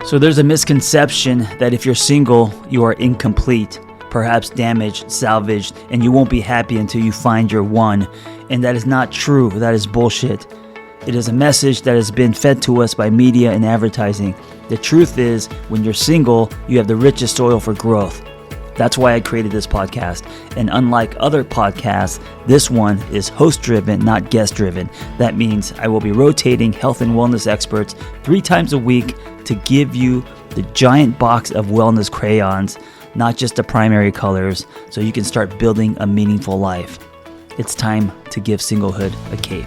So there's a misconception that if you're single, you are incomplete, perhaps damaged, salvaged, and you won't be happy until you find your one. And that is not true. That is bullshit. It is a message that has been fed to us by media and advertising. The truth is, when you're single, you have the richest soil for growth. That's why I created this podcast. And unlike other podcasts, this one is host-driven, not guest-driven. That means I will be rotating health and wellness experts 3 times a week to give you the giant box of wellness crayons, not just the primary colors, so you can start building a meaningful life. It's time to give singlehood a cape.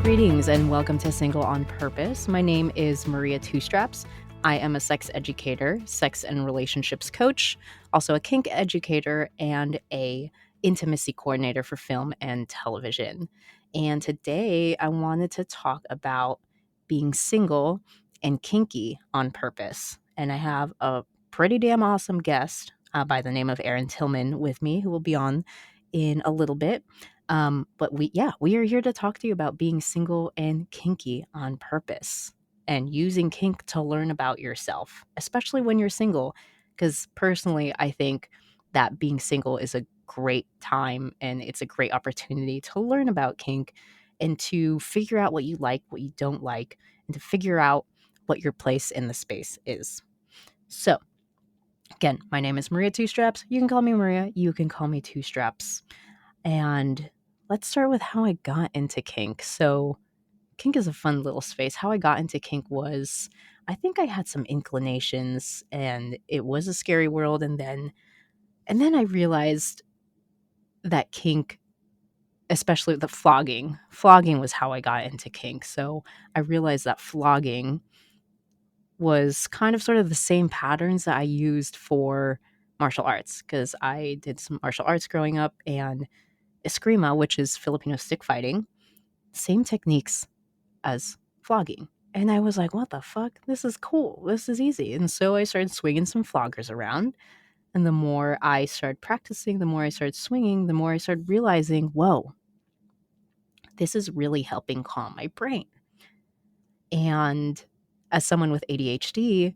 Greetings, and welcome to Single on Purpose. My name is Maria Two Straps. I am a sex educator, sex and relationships coach, also a kink educator, and a intimacy coordinator for film and television. And today I wanted to talk about being single and kinky on purpose. And I have a pretty damn awesome guest by the name of Erin Tillman with me, who will be on in a little bit. But we are here to talk to you about being single and kinky on purpose and using kink to learn about yourself, especially when you're single. Because personally, I think that being single is a great time and it's a great opportunity to learn about kink and to figure out what you like, what you don't like, and to figure out what your place in the space is. So, again, my name is Maria Two Straps. You can call me Maria. You can call me Two Straps. And let's start with how I got into kink. So, kink is a fun little space. How I got into kink was, I think I had some inclinations and it was a scary world. And then I realized that kink, especially the flogging was how I got into kink. So I realized that flogging was kind of sort of the same patterns that I used for martial arts, because I did some martial arts growing up, and eskrima, which is Filipino stick fighting, same techniques as flogging. And I was like, what the fuck? This is cool. This is easy. And so I started swinging some floggers around. And the more I started practicing, the more I started swinging, the more I started realizing, whoa, this is really helping calm my brain. And as someone with ADHD,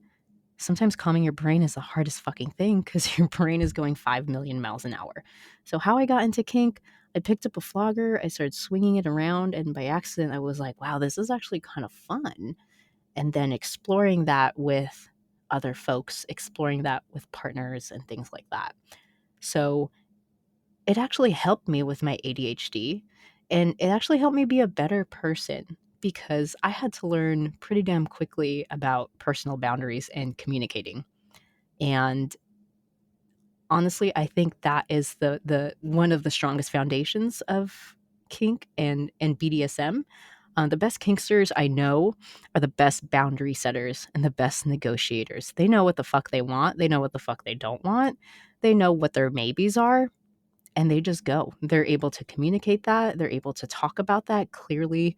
sometimes calming your brain is the hardest fucking thing because your brain is going 5 million miles an hour. So how I got into kink, I picked up a flogger, I started swinging it around, and by accident, I was like, wow, this is actually kind of fun. And then exploring that with other folks, exploring that with partners and things like that. So it actually helped me with my ADHD, and it actually helped me be a better person because I had to learn pretty damn quickly about personal boundaries and communicating. And honestly, I think that is the one of the strongest foundations of kink and BDSM. The best kinksters I know are the best boundary setters and the best negotiators. They know what the fuck they want. They know what the fuck they don't want. They know what their maybes are, and they just go. They're able to communicate that. They're able to talk about that clearly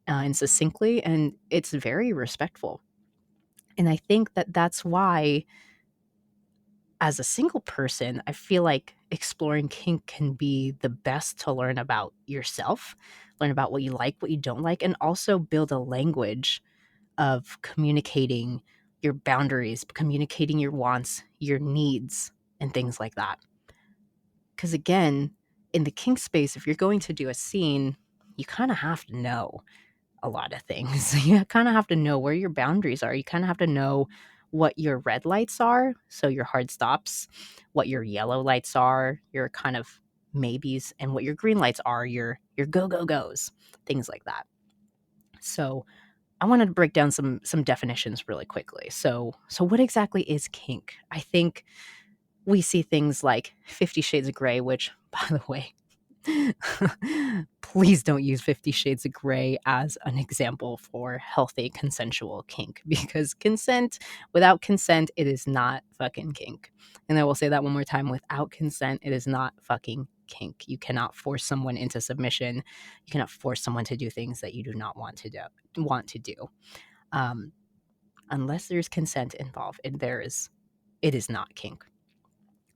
and succinctly, and it's very respectful. And I think that that's why, as a single person, I feel like exploring kink can be the best to learn about yourself, learn about what you like, what you don't like, and also build a language of communicating your boundaries, communicating your wants, your needs, and things like that. Because again, in the kink space, if you're going to do a scene, you kind of have to know a lot of things. You kind of have to know where your boundaries are. You kind of have to know what your red lights are, so your hard stops, what your yellow lights are, your kind of maybes, and what your green lights are, your go-go-goes, things like that. So I wanted to break down some definitions really quickly. So what exactly is kink? I think we see things like 50 Shades of Grey, which, by the way, please don't use 50 Shades of Grey as an example for healthy consensual kink, because without consent, it is not fucking kink. And I will say that one more time. Without consent, it is not fucking kink. You cannot force someone into submission. You cannot force someone to do things that you do not want to do. Unless there's consent involved, and it is not kink.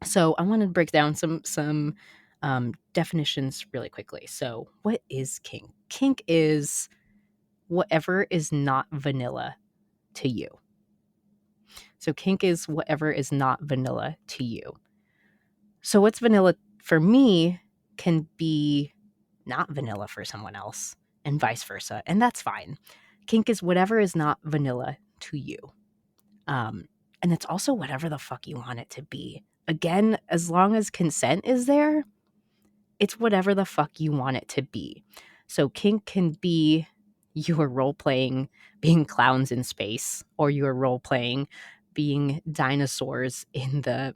So I wanted to break down some definitions really quickly. So what is kink? Kink is whatever is not vanilla to you. So kink is whatever is not vanilla to you. So what's vanilla for me can be not vanilla for someone else, and vice versa. And that's fine. Kink is whatever is not vanilla to you. And it's also whatever the fuck you want it to be. Again, as long as consent is there, it's whatever the fuck you want it to be. So kink can be you are role playing being clowns in space, or you are role playing being dinosaurs in the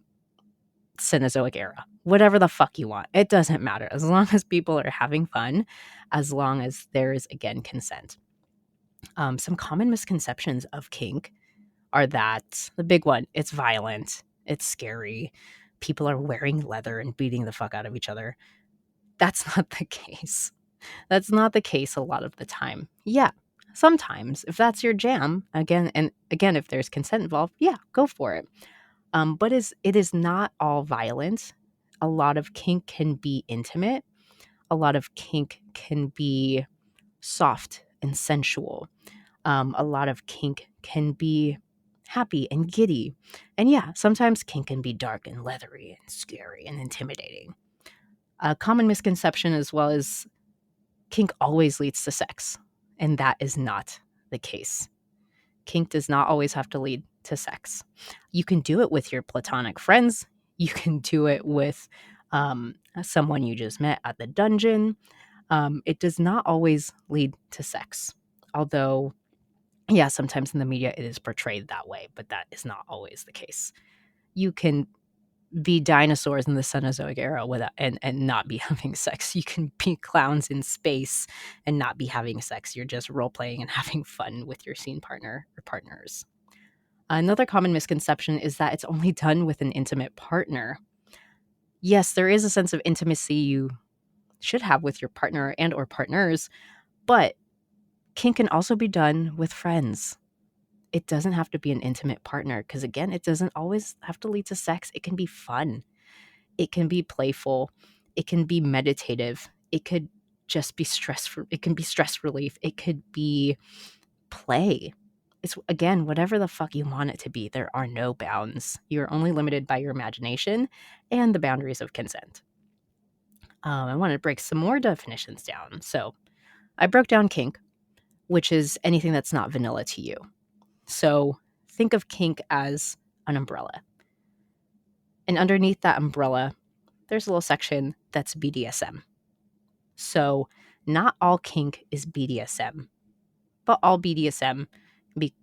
Cenozoic era. Whatever the fuck you want. It doesn't matter. As long as people are having fun, as long as there is, again, consent. Some common misconceptions of kink are that the big one, it's violent, it's scary, people are wearing leather and beating the fuck out of each other. That's not the case. That's not the case a lot of the time. Yeah, sometimes if that's your jam, again, if there's consent involved, yeah, go for it. But it is not all violent. A lot of kink can be intimate. A lot of kink can be soft and sensual. A lot of kink can be happy and giddy. And yeah, sometimes kink can be dark and leathery and scary and intimidating. A common misconception as well is kink always leads to sex, and that is not the case. Kink does not always have to lead to sex. You can do it with your platonic friends. You can do it with someone you just met at the dungeon. It does not always lead to sex. Although, yeah, sometimes in the media it is portrayed that way, but that is not always the case. You can be dinosaurs in the Cenozoic era without and not be having sex. You can be clowns in space and not be having sex. You're just role playing and having fun with your scene partner or partners. Another common misconception is that it's only done with an intimate partner. Yes, there is a sense of intimacy you should have with your partner and or partners, but kink can also be done with friends. It doesn't have to be an intimate partner because, again, it doesn't always have to lead to sex. It can be fun. It can be playful. It can be meditative. It could just be it can be stress relief. It could be play. It's, again, whatever the fuck you want it to be. There are no bounds. You're only limited by your imagination and the boundaries of consent. I want to break some more definitions down. So I broke down kink, which is anything that's not vanilla to you. So think of kink as an umbrella. And underneath that umbrella, there's a little section that's BDSM. So not all kink is BDSM, but all BDSM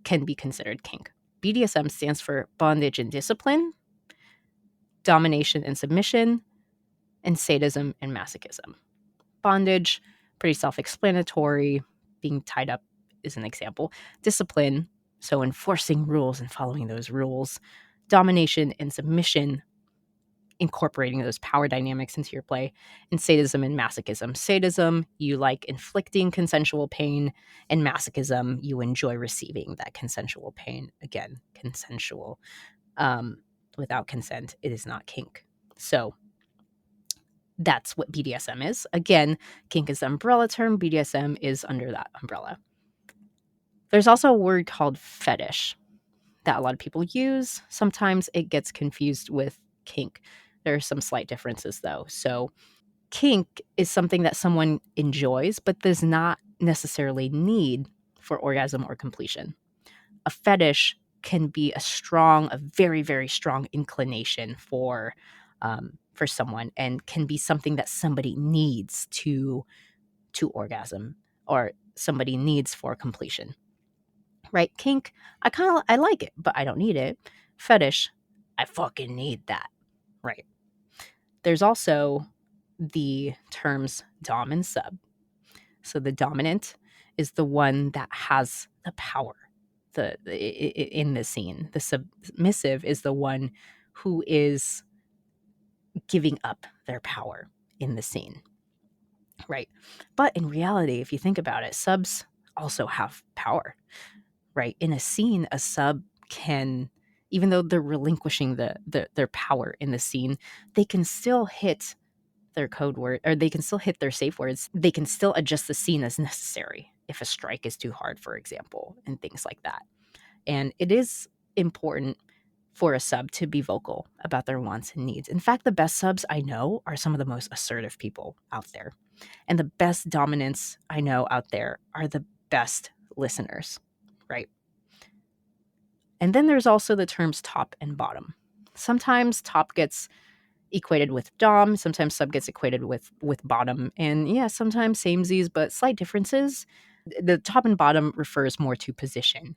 can be considered kink. BDSM stands for bondage and discipline, domination and submission, and sadism and masochism. Bondage, pretty self-explanatory. Being tied up is an example. Discipline, so enforcing rules and following those rules. Domination and submission, incorporating those power dynamics into your play. And sadism and masochism. Sadism, you like inflicting consensual pain, and masochism, you enjoy receiving that consensual pain. Again, consensual. Without consent, it is not kink. So that's what BDSM is. Again, kink is the umbrella term. BDSM is under that umbrella. There's also a word called fetish that a lot of people use. Sometimes it gets confused with kink. There are some slight differences though. So kink is something that someone enjoys but does not necessarily need for orgasm or completion. A fetish can be a very, very strong inclination for someone, and can be something that somebody needs to orgasm, or somebody needs for completion. Right? Kink, I like it, but I don't need it. Fetish, I fucking need that. Right? There's also the terms dom and sub. So the dominant is the one that has the power in the scene. The submissive is the one who is giving up their power in the scene. Right? But in reality, if you think about it, subs also have power. Right? In a scene, a sub can, even though they're relinquishing their power in the scene, they can still hit their code word, or they can still hit their safe words. They can still adjust the scene as necessary. if a strike is too hard, for example, and things like that. And it is important for a sub to be vocal about their wants and needs. In fact, the best subs I know are some of the most assertive people out there. And the best dominants I know out there are the best listeners, right? And then there's also the terms top and bottom. Sometimes top gets equated with dom, sometimes sub gets equated with bottom, and yeah, sometimes samesies, but slight differences. The top and bottom refers more to position,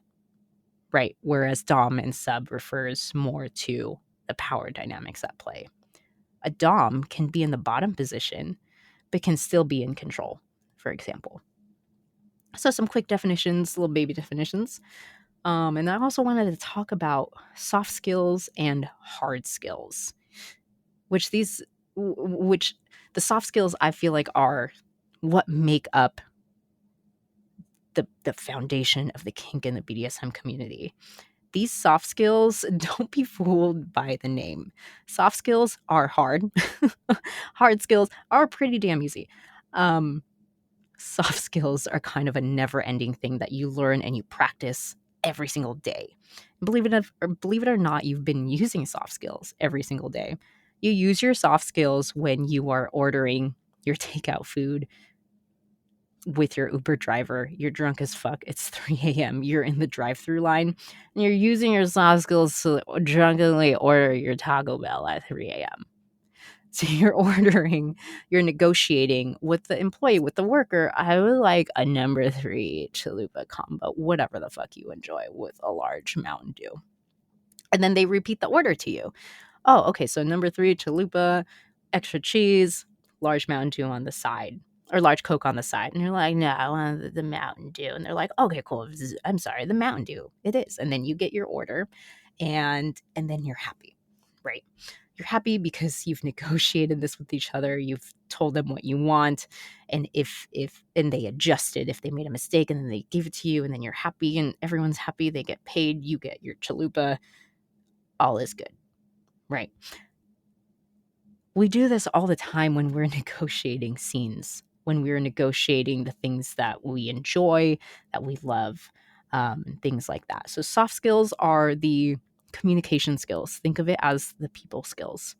right? Whereas dom and sub refers more to the power dynamics at play. A dom can be in the bottom position, but can still be in control, for example. So some quick definitions, little baby definitions. And I also wanted to talk about soft skills and hard skills, which the soft skills I feel like are what make up the foundation of the kink and the BDSM community. These soft skills, don't be fooled by the name. Soft skills are hard. Hard skills are pretty damn easy. Soft skills are kind of a never-ending thing that you learn and you practice every single day. Believe it or not, you've been using soft skills every single day. You use your soft skills when you are ordering your takeout food with your Uber driver. You're drunk as fuck. It's 3 a.m. You're in the drive-through line, and you're using your soft skills to drunkenly order your Taco Bell at 3 a.m. So you're negotiating with the employee, with the worker. I would like a number 3 chalupa combo, whatever the fuck you enjoy, with a large Mountain Dew. And then they repeat the order to you. Oh, okay, so number 3 chalupa, extra cheese, large Mountain Dew on the side, or large Coke on the side. And you're like, no, I want the Mountain Dew. And they're like, okay, cool. I'm sorry, the Mountain Dew. It is. And then you get your order, and then you're happy, right? You're happy because you've negotiated this with each other. You've told them what you want. And if they adjusted, if they made a mistake, and then they give it to you, and then you're happy and everyone's happy, they get paid, you get your chalupa, all is good, right? We do this all the time when we're negotiating scenes, when we're negotiating the things that we enjoy, that we love, things like that. So soft skills are the communication skills. Think of it as the people skills.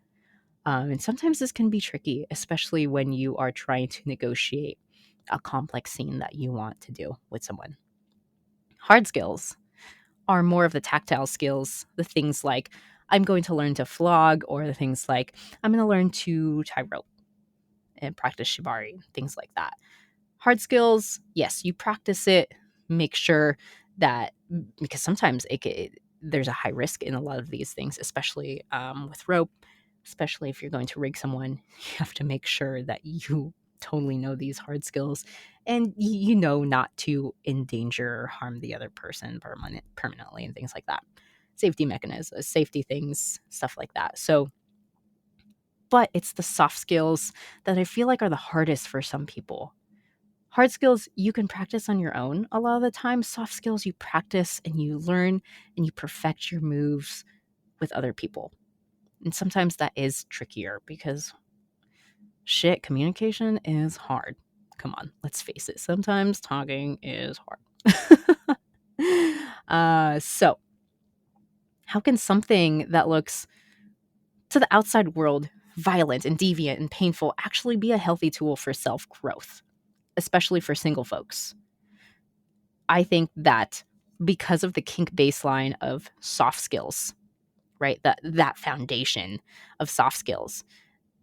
And sometimes this can be tricky, especially when you are trying to negotiate a complex scene that you want to do with someone. Hard skills are more of the tactile skills, the things like I'm going to learn to flog, or the things like I'm going to learn to tie rope and practice shibari, things like that. Hard skills, yes, you practice it, make sure that, because sometimes there's a high risk in a lot of these things, especially with rope, especially if you're going to rig someone, you have to make sure that you totally know these hard skills, and you know not to endanger or harm the other person permanently and things like that. Safety mechanisms, safety things, stuff like that. So, but it's the soft skills that I feel like are the hardest for some people. Hard skills you can practice on your own a lot of the time. Soft skills you practice and you learn and you perfect your moves with other people. And sometimes that is trickier because shit, communication is hard. Come on, let's face it. Sometimes talking is hard. So how can something that looks to the outside world violent and deviant and painful actually be a healthy tool for self-growth, especially for single folks? I think that because of the kink baseline of soft skills, right? That foundation of soft skills,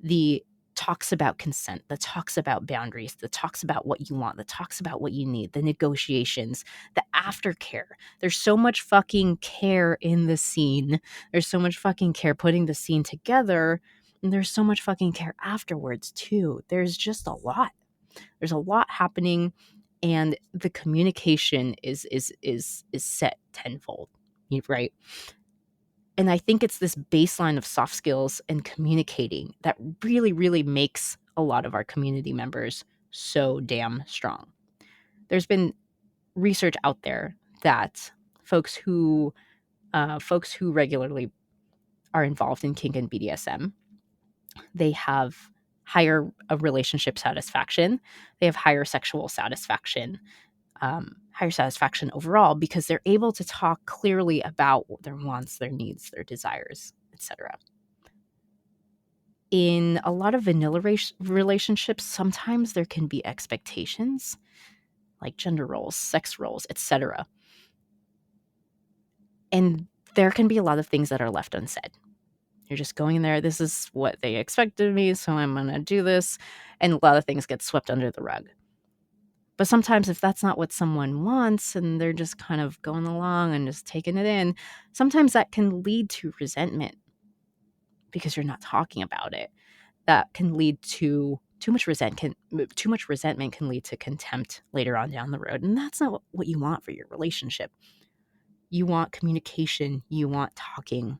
the talks about consent, that talks about boundaries, that talks about what you want, that talks about what you need, the negotiations, the aftercare. There's so much fucking care in the scene. There's so much fucking care putting the scene together, and there's so much fucking care afterwards too. There's just a lot. There's a lot happening, and the communication is set tenfold, right? And I think it's this baseline of soft skills and communicating that really, really makes a lot of our community members so damn strong. There's been research out there that folks who regularly are involved in kink and BDSM, they have higher relationship satisfaction, they have higher sexual satisfaction, higher satisfaction overall, because they're able to talk clearly about their wants, their needs, their desires, etc. In a lot of vanilla relationships, sometimes there can be expectations like gender roles, sex roles, etc. And there can be a lot of things that are left unsaid. You're just going in there, this is what they expected of me, so I'm going to do this. And a lot of things get swept under the rug. But sometimes if that's not what someone wants and they're just kind of going along and just taking it in, sometimes that can lead to resentment because you're not talking about it. That can lead to too much resentment can lead to contempt later on down the road. And that's not what you want for your relationship. You want communication, you want talking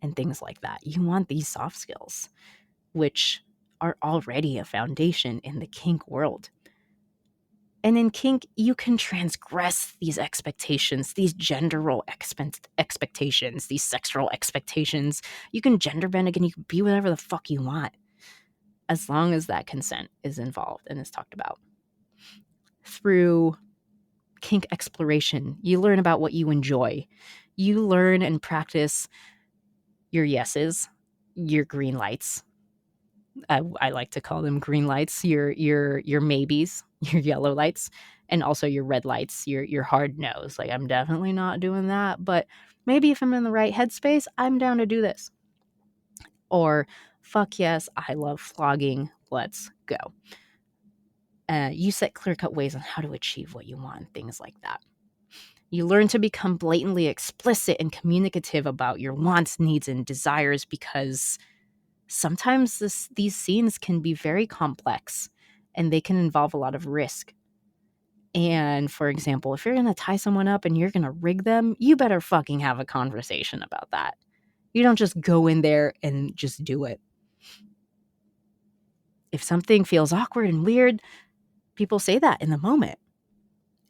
and things like that. You want these soft skills, which are already a foundation in the kink world. And in kink, you can transgress these expectations, these gender role expectations, these sexual expectations. You can gender bend again. You can be whatever the fuck you want, as long as that consent is involved and is talked about. Through kink exploration, you learn about what you enjoy. You learn and practice your yeses, your green lights. I like to call them green lights, your maybes, your yellow lights, and also your red lights, your hard no's. Like, I'm definitely not doing that, but maybe if I'm in the right headspace, I'm down to do this. Or, fuck yes, I love flogging, let's go. You set clear-cut ways on how to achieve what you want, things like that. You learn to become blatantly explicit and communicative about your wants, needs, and desires, because sometimes these scenes can be very complex and they can involve a lot of risk. And for example, if you're going to tie someone up and you're going to rig them, you better fucking have a conversation about that. You don't just go in there and just do it. If something feels awkward and weird, people say that in the moment.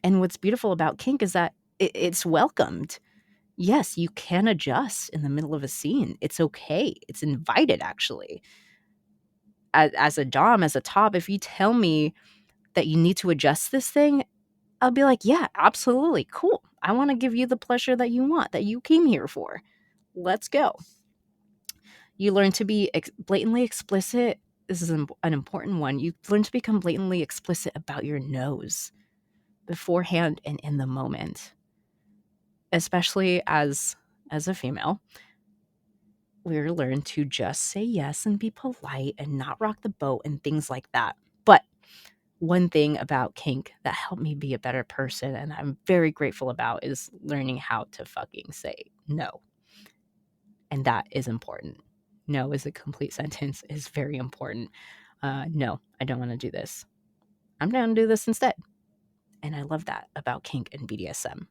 And what's beautiful about kink is that it's welcomed. Yes, you can adjust in the middle of a scene. It's okay. It's invited, actually. As a dom, as a top, if you tell me that you need to adjust this thing, I'll be like, yeah, absolutely, cool. I want to give you the pleasure that you want, that you came here for. Let's go. You learn to be blatantly explicit. This is an important one. You learn to become blatantly explicit about your no's beforehand and in the moment. Especially as a female, we learn to just say yes and be polite and not rock the boat and things like that. But one thing about kink that helped me be a better person, and I'm very grateful about, is learning how to fucking say no. And that is important. No is a complete sentence, is very important. No, I don't want to do this. I'm down to do this instead. And I love that about kink and BDSM.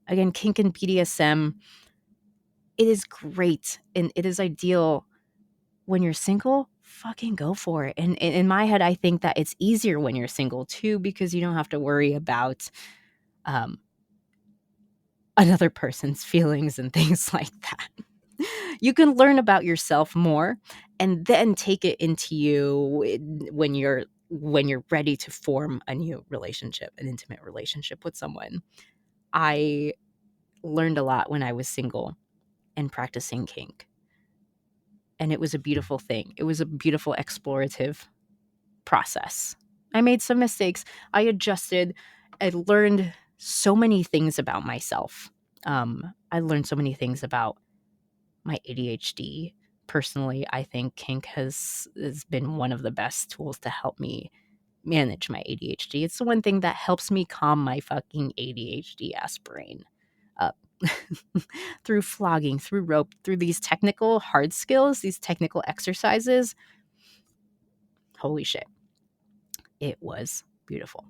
Again, kink and BDSM, it is great and it is ideal when you're single. Fucking go for it. And in my head, I think that it's easier when you're single too, because you don't have to worry about another person's feelings and things like that. You can learn about yourself more and then take it into you when you're ready to form a new relationship, an intimate relationship with someone. I learned a lot when I was single and practicing kink. And it was a beautiful thing. It was a beautiful explorative process. I made some mistakes. I adjusted. I learned so many things about myself. I learned so many things about my ADHD. Personally, I think kink has been one of the best tools to help me manage my ADHD. It's the one thing that helps me calm my fucking ADHD ass brain up. Through flogging, through rope, through these technical hard skills, these technical exercises. Holy shit. It was beautiful.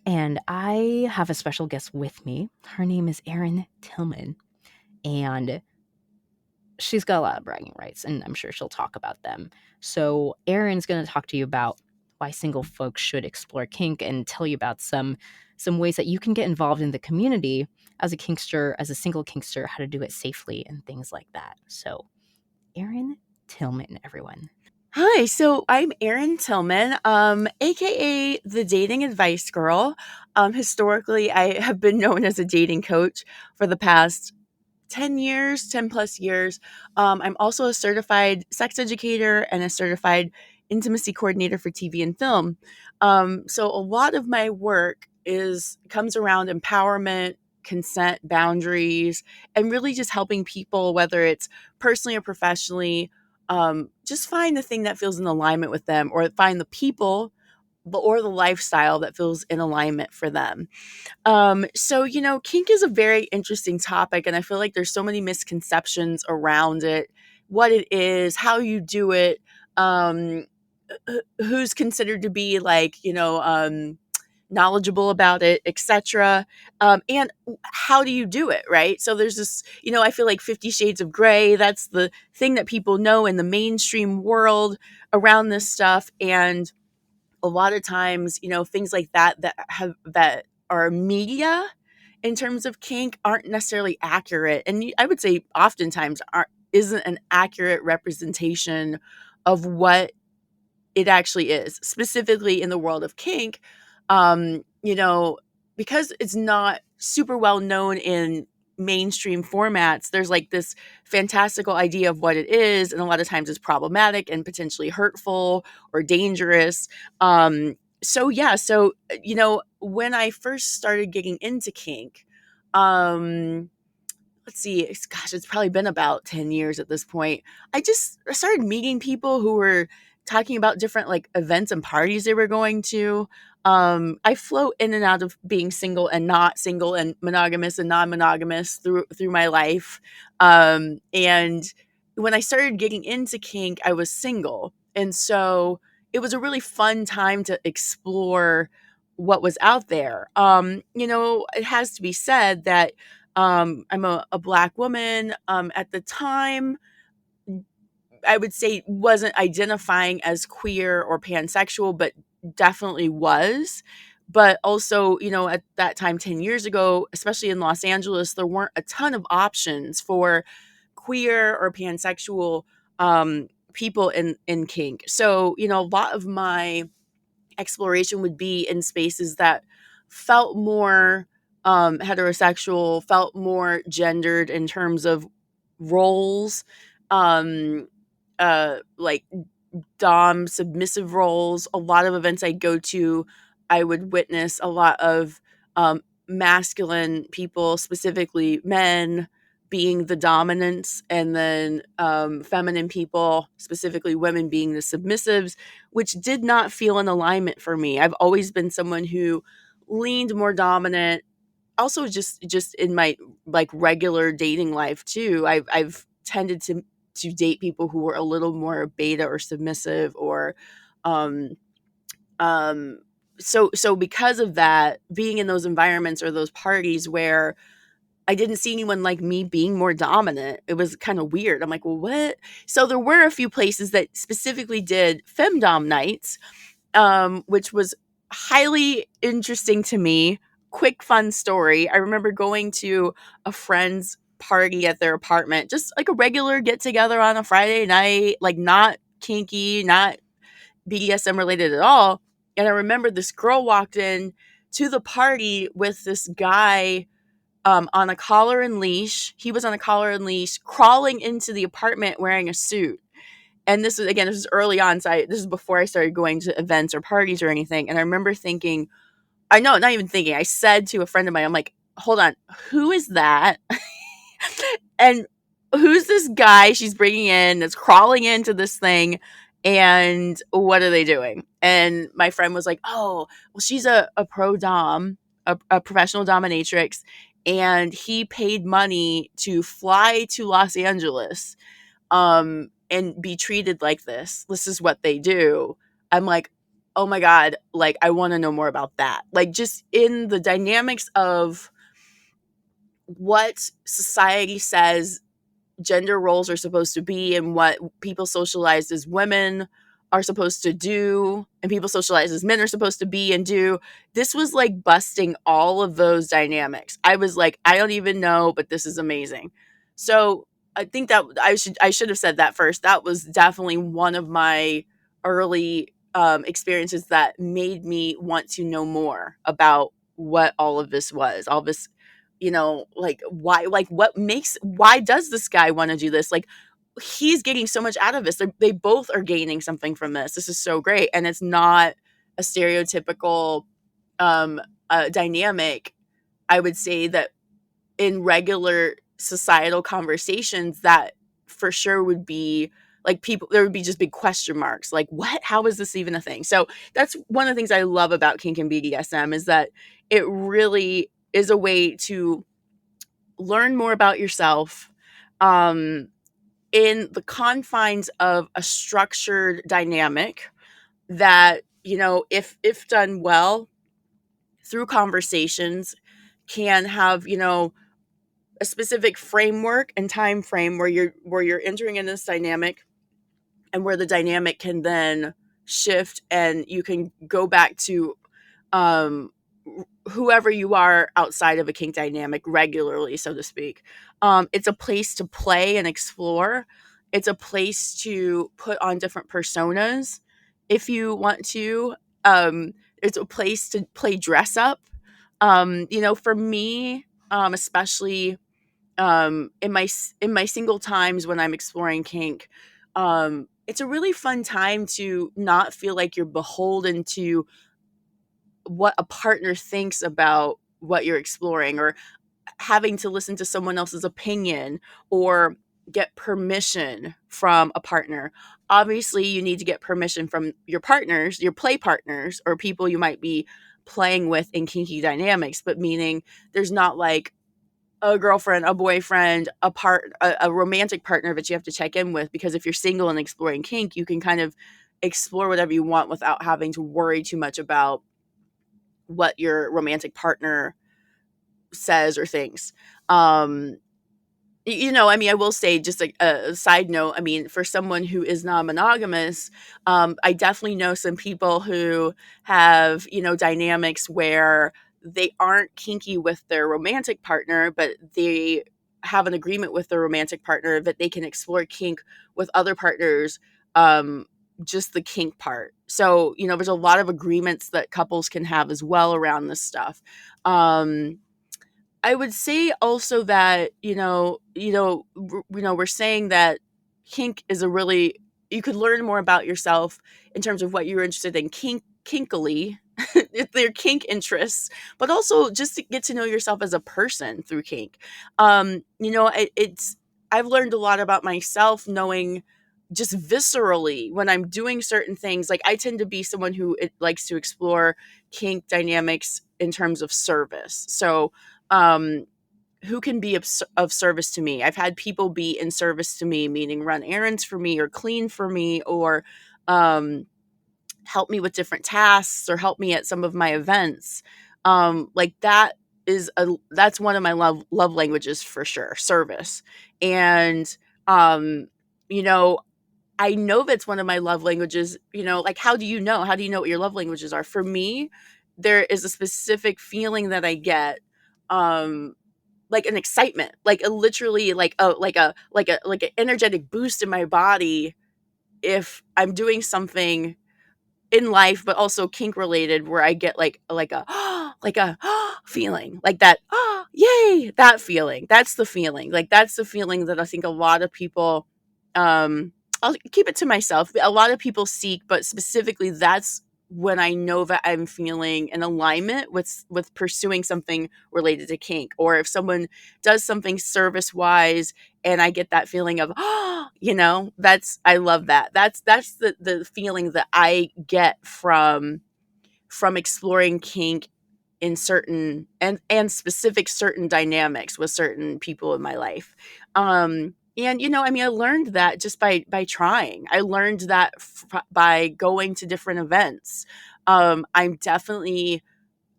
And I have a special guest with me. Her name is Erin Tillman. And she's got a lot of bragging rights, and I'm sure she'll talk about them. So Erin's going to talk to you about why single folks should explore kink and tell you about some ways that you can get involved in the community as a kinkster, as a single kinkster, how to do it safely and things like that. So Erin Tillman, everyone. Hi, so I'm Erin Tillman, aka the dating advice girl. Historically, I have been known as a dating coach for the past 10 years, 10 plus years. I'm also a certified sex educator and a certified intimacy coordinator for TV and film. So a lot of my work is comes around empowerment, consent, boundaries, and really just helping people, whether it's personally or professionally, just find the thing that feels in alignment with them, or find the people or the lifestyle that feels in alignment for them. So kink is a very interesting topic, and I feel like there's so many misconceptions around it, what it is, how you do it, um, who's considered to be knowledgeable about it, etc. And how do you do it, right? So there's this, I feel like 50 Shades of Gray, that's the thing that people know in the mainstream world around this stuff. And a lot of times, things like that are media in terms of kink aren't necessarily accurate. And I would say oftentimes aren't isn't an accurate representation of what it actually is, specifically in the world of kink. Um, you know, because it's not super well known in mainstream formats, there's like this fantastical idea of what it is, and a lot of times it's problematic and potentially hurtful or dangerous. So when I first started getting into kink, um, let's see, gosh, it's probably been about 10 years at this point. I started meeting people who were talking about different like events and parties they were going to. I float in and out of being single and not single, and monogamous and non-monogamous through my life. And when I started getting into kink, I was single. And so it was a really fun time to explore what was out there. It has to be said that I'm a Black woman. At the time, I would say wasn't identifying as queer or pansexual, but definitely was. But also, at that time, 10 years ago, especially in Los Angeles, there weren't a ton of options for queer or pansexual people in kink. So, a lot of my exploration would be in spaces that felt more heterosexual, felt more gendered in terms of roles, um, like dom submissive roles. A lot of events I go to, I would witness a lot of masculine people, specifically men, being the dominants, and then feminine people, specifically women, being the submissives, which did not feel in alignment for me. I've always been someone who leaned more dominant. Also, just in my like regular dating life too, I've tended to date people who were a little more beta or submissive, or um um so because of that, being in those environments or those parties where I didn't see anyone like me being more dominant, it was kind of weird. I'm like, well, what? So there were a few places that specifically did femdom nights, which was highly interesting to me. Quick fun story. I remember going to a friend's party at their apartment, just like a regular get together on a Friday night, like not kinky, not BDSM related at all. And I remember this girl walked in to the party with this guy on a collar and leash. He was on a collar and leash, crawling into the apartment wearing a suit. And this was early on. So this is before I started going to events or parties or anything. And I remember thinking, I know, not even thinking, I said to a friend of mine, I'm like, hold on, who is that? And who's this guy she's bringing in that's crawling into this thing? And what are they doing? And my friend was like, oh, well, she's a pro dom, a professional dominatrix. And he paid money to fly to Los Angeles and be treated like this. This is what they do. I'm like, oh my God, like, I want to know more about that. Like, just in the dynamics of what society says gender roles are supposed to be, and what people socialized as women are supposed to do, and people socialized as men are supposed to be and do. This was like busting all of those dynamics. I was like, I don't even know, but this is amazing. So I think that I should have said that first. That was definitely one of my early experiences that made me want to know more about what all of this was. All this, why does this guy want to do this? Like, he's getting so much out of this. They both are gaining something from this. This is so great, and it's not a stereotypical dynamic. I would say that in regular societal conversations, that for sure would be like, people, there would be just big question marks, like, what, how is this even a thing? So that's one of the things I love about kink and BDSM, is that it really is a way to learn more about yourself, um, in the confines of a structured dynamic that, if done well through conversations, can have, a specific framework and time frame where you're entering in this dynamic, and where the dynamic can then shift, and you can go back to um whoever you are outside of a kink dynamic regularly, so to speak. It's a place to play and explore. It's a place to put on different personas if you want to. It's a place to play dress up. For me, especially in my single times when I'm exploring kink, it's a really fun time to not feel like you're beholden to what a partner thinks about what you're exploring, or having to listen to someone else's opinion, or get permission from a partner. Obviously, you need to get permission from your partners, your play partners, or people you might be playing with in kinky dynamics, but meaning there's not like a girlfriend, a boyfriend, a romantic partner that you have to check in with, because if you're single and exploring kink, you can kind of explore whatever you want without having to worry too much about what your romantic partner says or thinks. I will say, just like a side note, I mean, for someone who is non-monogamous, I definitely know some people who have, dynamics where they aren't kinky with their romantic partner, but they have an agreement with their romantic partner that they can explore kink with other partners, just the kink part. So, there's a lot of agreements that couples can have as well around this stuff. I would say also that, we're saying that kink is you could learn more about yourself in terms of what you're interested in kinkily, their kink interests, but also just to get to know yourself as a person through kink. I've learned a lot about myself knowing just viscerally when I'm doing certain things. Like, I tend to be someone who likes to explore kink dynamics in terms of service. So, um, who can be of service to me? I've had people be in service to me, meaning run errands for me, or clean for me, or um, help me with different tasks, or help me at some of my events. Like, that's one of my love languages for sure, service. And um, you know, I know that's one of my love languages. Like, how do you know? How do you know what your love languages are? For me, there is a specific feeling that I get, um, like an excitement, like a literally like an energetic boost in my body if I'm doing something in life, but also kink related, where I get like a like a feeling like that. Yay! That feeling. That's the feeling. Like, that's the feeling that I think a lot of people. I'll keep it to myself. A lot of people seek, but specifically, that's when I know that I'm feeling an alignment with pursuing something related to kink, or if someone does something service wise, and I get that feeling of, that's, I love that. That's the feeling that I get from exploring kink in certain and specific certain dynamics with certain people in my life. And I learned that just by trying. I learned that by going to different events. I'm definitely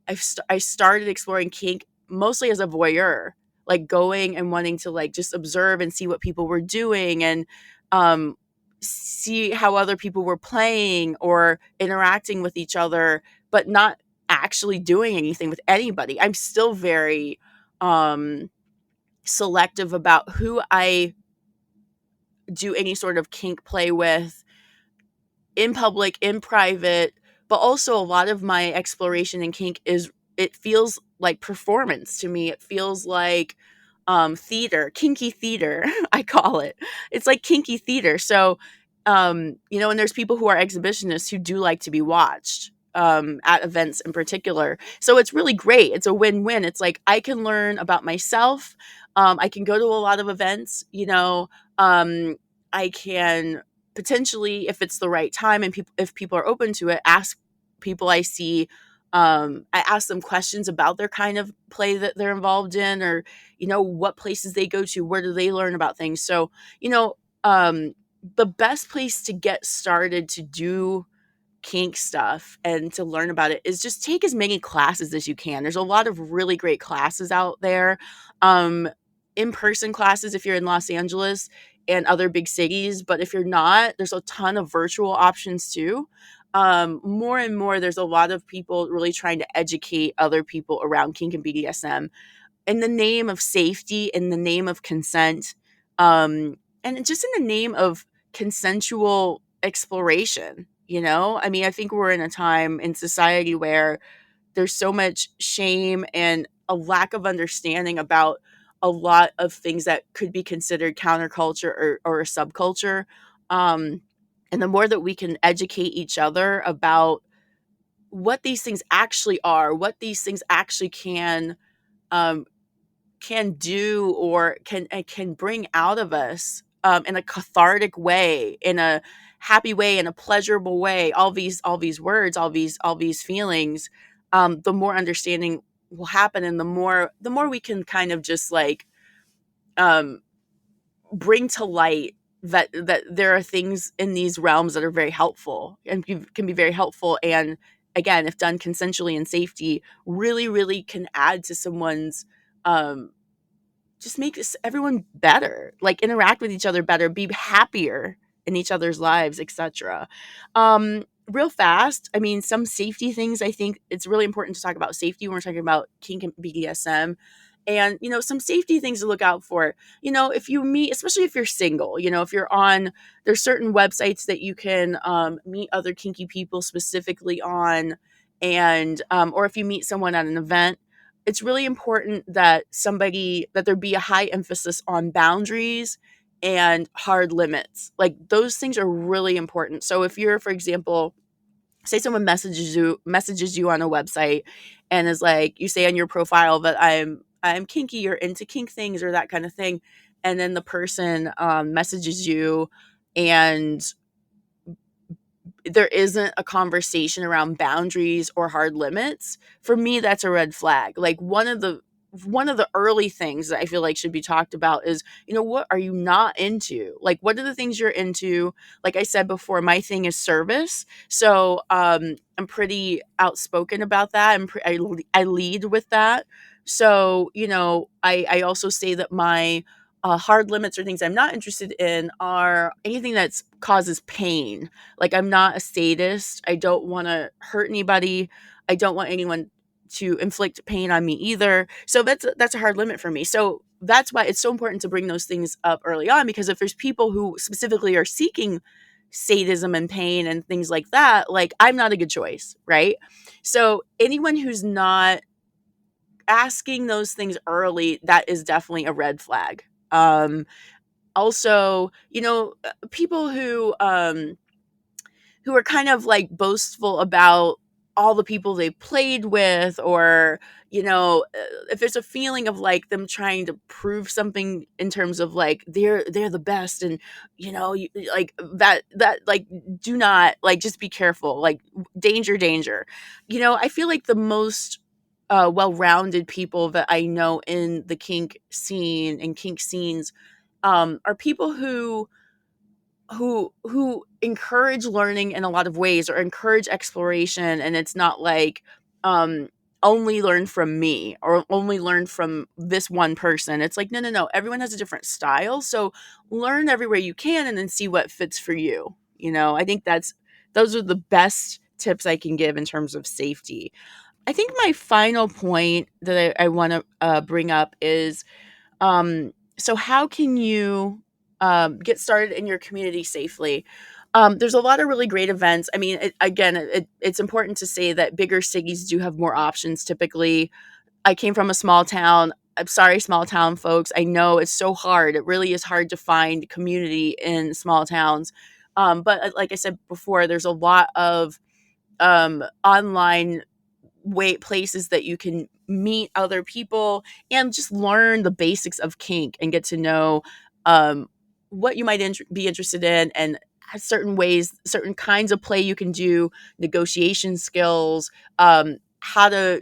I started exploring kink mostly as a voyeur, like going and wanting to like just observe and see what people were doing, and um see how other people were playing or interacting with each other, but not actually doing anything with anybody. I'm still very selective about who I do any sort of kink play with in public, in private, but also a lot of my exploration in kink is, it feels like performance to me. It feels like theater, kinky theater, I call it. It's like kinky theater. So, and there's people who are exhibitionists who do like to be watched at events in particular. So it's really great. It's a win-win. It's like I can learn about myself. I can go to a lot of events, I can potentially, if it's the right time and if people are open to it, ask people I see. I ask them questions about their kind of play that they're involved in, or what places they go to, where do they learn about things. So the best place to get started to do kink stuff and to learn about it is just take as many classes as you can. There's a lot of really great classes out there. In-person classes if you're in Los Angeles and other big cities, but if you're not, there's a ton of virtual options too. More and more, there's a lot of people really trying to educate other people around kink and BDSM in the name of safety, in the name of consent, and just in the name of consensual exploration. I mean, I think we're in a time in society where there's so much shame and a lack of understanding about a lot of things that could be considered counterculture or a subculture. And the more that we can educate each other about what these things actually are, what these things actually um, can do, or can bring out of us in a cathartic way, in a happy way, in a pleasurable way, all these words, all these feelings, the more understanding will happen, and the more we can kind of just like um, bring to light that there are things in these realms that are very helpful and can be very helpful, and again, if done consensually and safety, really really can add to someone's um, just make everyone better, like interact with each other better, be happier in each other's lives, etc. Real fast, I mean, some safety things, I think it's really important to talk about safety when we're talking about kink and BDSM. And, some safety things to look out for. If you meet, especially if you're single, if you're on, there's certain websites that you can meet other kinky people specifically on. And, or if you meet someone at an event, it's really important that there be a high emphasis on boundaries and hard limits. Like those things are really important. So if you're, for example, say someone messages you on a website and is like, you say on your profile that I'm kinky or into kink things or that kind of thing, and then the person messages you and there isn't a conversation around boundaries or hard limits, for me that's a red flag. Like one of the early things that I feel like should be talked about is, what are you not into? Like, what are the things you're into? Like I said before, my thing is service. So I'm pretty outspoken about that. I lead with that. So, I also say that my hard limits or things I'm not interested in are anything that causes pain. Like I'm not a sadist. I don't want to hurt anybody. I don't want anyone to inflict pain on me either. So that's a hard limit for me. So that's why it's so important to bring those things up early on, because if there's people who specifically are seeking sadism and pain and things like that, like I'm not a good choice, right? So anyone who's not asking those things early, that is definitely a red flag. Also, people who are kind of like boastful about all the people they played with, or if there's a feeling of like them trying to prove something in terms of like they're the best, and like that like, do not, like, just be careful, like danger. I feel like the most well-rounded people that I know in the kink scene and kink scenes are people who encourage learning in a lot of ways, or encourage exploration, and it's not like only learn from me or only learn from this one person. It's like no, everyone has a different style, so learn everywhere you can and then see what fits for you. I think those are the best tips I can give in terms of safety. I think my final point that I want to bring up is, so how can you get started in your community safely. There's a lot of really great events. I mean, it's important to say that bigger cities do have more options typically. I came from a small town. I'm sorry, small town folks. I know it's so hard. It really is hard to find community in small towns. But like I said before, there's a lot of online places that you can meet other people and just learn the basics of kink and get to know um, what you might be interested in, and certain ways, certain kinds of play you can do, negotiation skills, how to,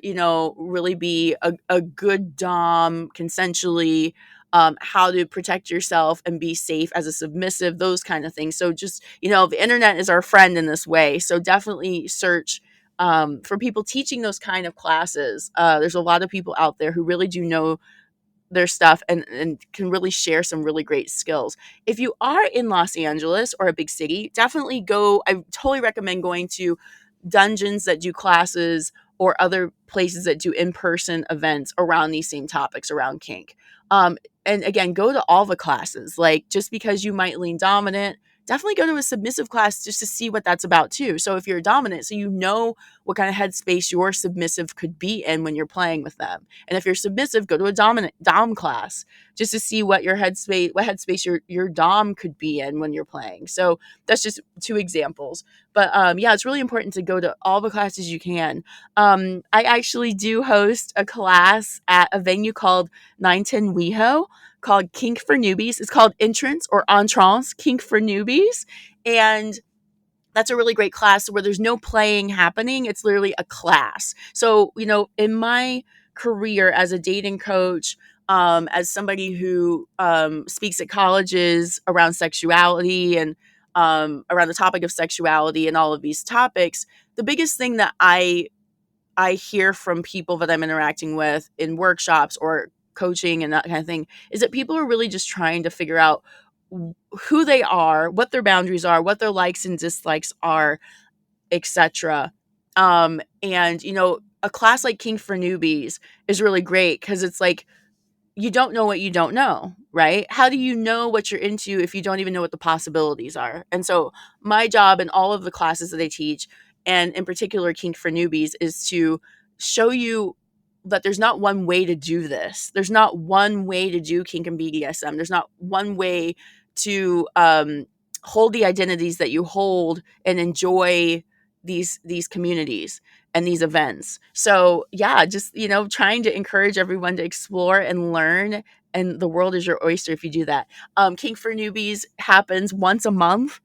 really be a good dom consensually, how to protect yourself and be safe as a submissive, those kind of things. So just, the internet is our friend in this way. So definitely search for people teaching those kind of classes. There's a lot of people out there who really do know their stuff and can really share some really great skills. If you are in Los Angeles or a big city, definitely go. I totally recommend going to dungeons that do classes or other places that do in-person events around these same topics around kink. And again, go to all the classes. Like, just because you might lean dominant, definitely go to a submissive class just to see what that's about too. So if you're dominant, so you know what kind of headspace your submissive could be in when you're playing with them. And if you're submissive, go to a dom class just to see what headspace your dom could be in when you're playing. So that's just two examples. But yeah, it's really important to go to all the classes you can. I actually do host a class at a venue called 910 WeHo called Kink for Newbies. It's called Entrance or Entrance Kink for Newbies. And that's a really great class where there's no playing happening. It's literally a class. So, in my career as a dating coach, as somebody who speaks at colleges around sexuality and around the topic of sexuality and all of these topics, the biggest thing that I hear from people that I'm interacting with in workshops or coaching and that kind of thing is that people are really just trying to figure out who they are, what their boundaries are, what their likes and dislikes are, etc. And a class like Kink for Newbies is really great because it's like, you don't know what you don't know, right? How do you know what you're into if you don't even know what the possibilities are? And so my job in all of the classes that I teach, and in particular Kink for Newbies, is to show you that there's not one way to do this. There's not one way to do kink and BDSM. There's not one way to hold the identities that you hold and enjoy these communities and these events. So yeah, just, trying to encourage everyone to explore and learn, and the world is your oyster if you do that. Kink for Newbies happens once a month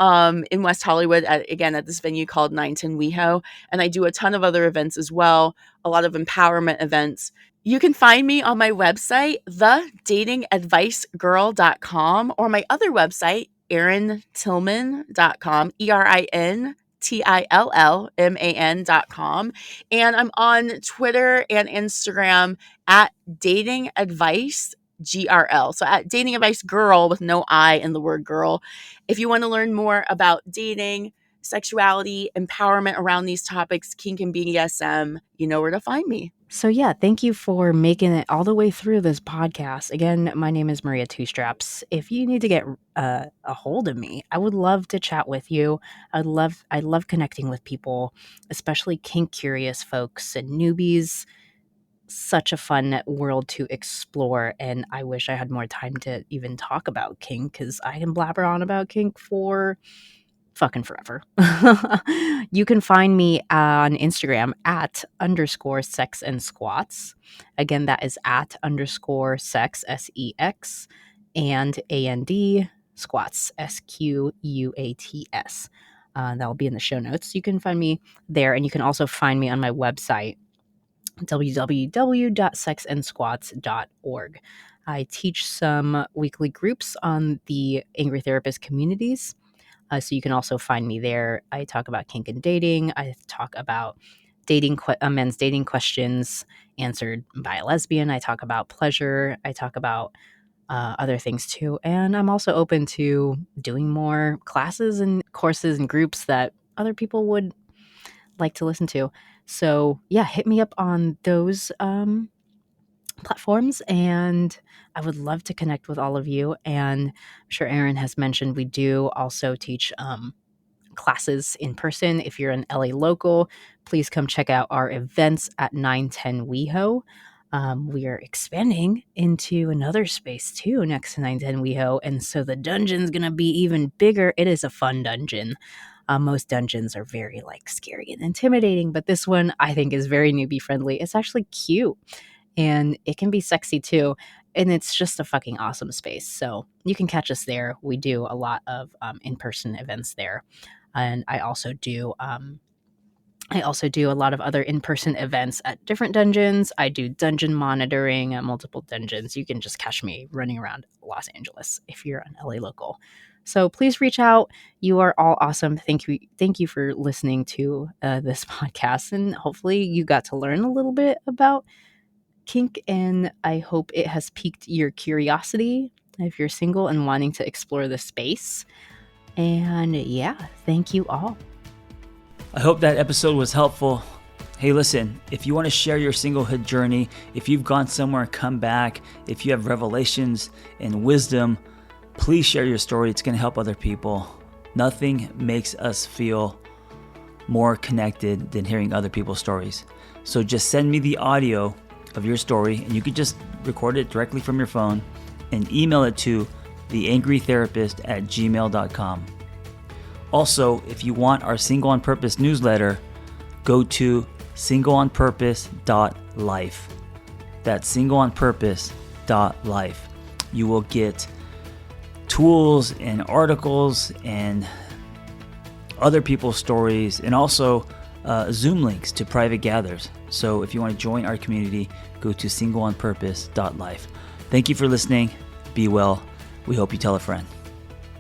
in West Hollywood at this venue called 910 WeHo. And I do a ton of other events as well, a lot of empowerment events. You can find me on my website, thedatingadvicegirl.com, or my other website, erintillman.com, ERINTILLMAN.com. And I'm on Twitter and Instagram at Dating Advice GRL. So at Dating Advice Girl with no I in the word girl. If you want to learn more about dating, sexuality, empowerment around these topics, kink and BDSM, you know where to find me. So yeah, thank you for making it all the way through this podcast. Again, my name is Maria Two Straps. If you need to get a hold of me, I would love to chat with you. I love connecting with people, especially kink curious folks and newbies. Such a fun world to explore, and I wish I had more time to even talk about kink, because I can blabber on about kink for fucking forever. You can find me on Instagram at _sex and squats. Again, that is at _sex, SEX, and AND squats, SQUATS. That will be in the show notes. You can find me there, and you can also find me on my website, www.sexandsquats.org. I teach some weekly groups on the Angry Therapist communities. So you can also find me there. I talk about kink and dating. I talk about men's dating questions answered by a lesbian. I talk about pleasure. I talk about other things too. And I'm also open to doing more classes and courses and groups that other people would like to listen to. So yeah, hit me up on those platforms, and I would love to connect with all of you. And I'm sure Erin has mentioned we do also teach classes in person. If you're an LA local, please come check out our events at 910 WeHo. We are expanding into another space too next to 910 WeHo, and so the dungeon's gonna be even bigger. It is a fun dungeon. Most dungeons are very like scary and intimidating, but this one I think is very newbie friendly. It's actually cute and it can be sexy too. And it's just a fucking awesome space. So you can catch us there. We do a lot of in-person events there. And I also do a lot of other in-person events at different dungeons. I do dungeon monitoring at multiple dungeons. You can just catch me running around Los Angeles if you're an LA local. So please reach out. You are all awesome. Thank you for listening to this podcast, and hopefully you got to learn a little bit about kink, and I hope it has piqued your curiosity if you're single and wanting to explore the space. And yeah, thank you all. I hope that episode was helpful. Hey, listen, if you want to share your singlehood journey, if you've gone somewhere and come back, if you have revelations and wisdom, please share your story. It's going to help other people. Nothing makes us feel more connected than hearing other people's stories. So just send me the audio of your story, and you could just record it directly from your phone and email it to theangrytherapist@gmail.com. Also, if you want our Single on Purpose newsletter, go to singleonpurpose.life. That's singleonpurpose.life. You will get tools and articles and other people's stories, and also Zoom links to private gathers. So if you want to join our community, go to singleonpurpose.life. Thank you for listening. Be well. We hope you tell a friend.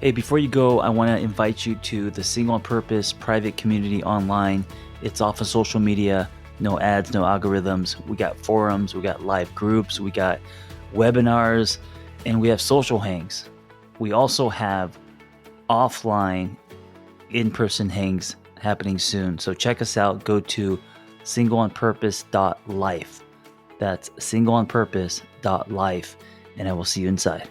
Hey, before you go, I want to invite you to the Single on Purpose private community online. It's off of social media. No ads, no algorithms. We got forums, we got live groups, we got webinars, and we have social hangs. We also have offline in-person hangs happening soon. So check us out. Go to singleonpurpose.life. That's singleonpurpose.life, and I will see you inside.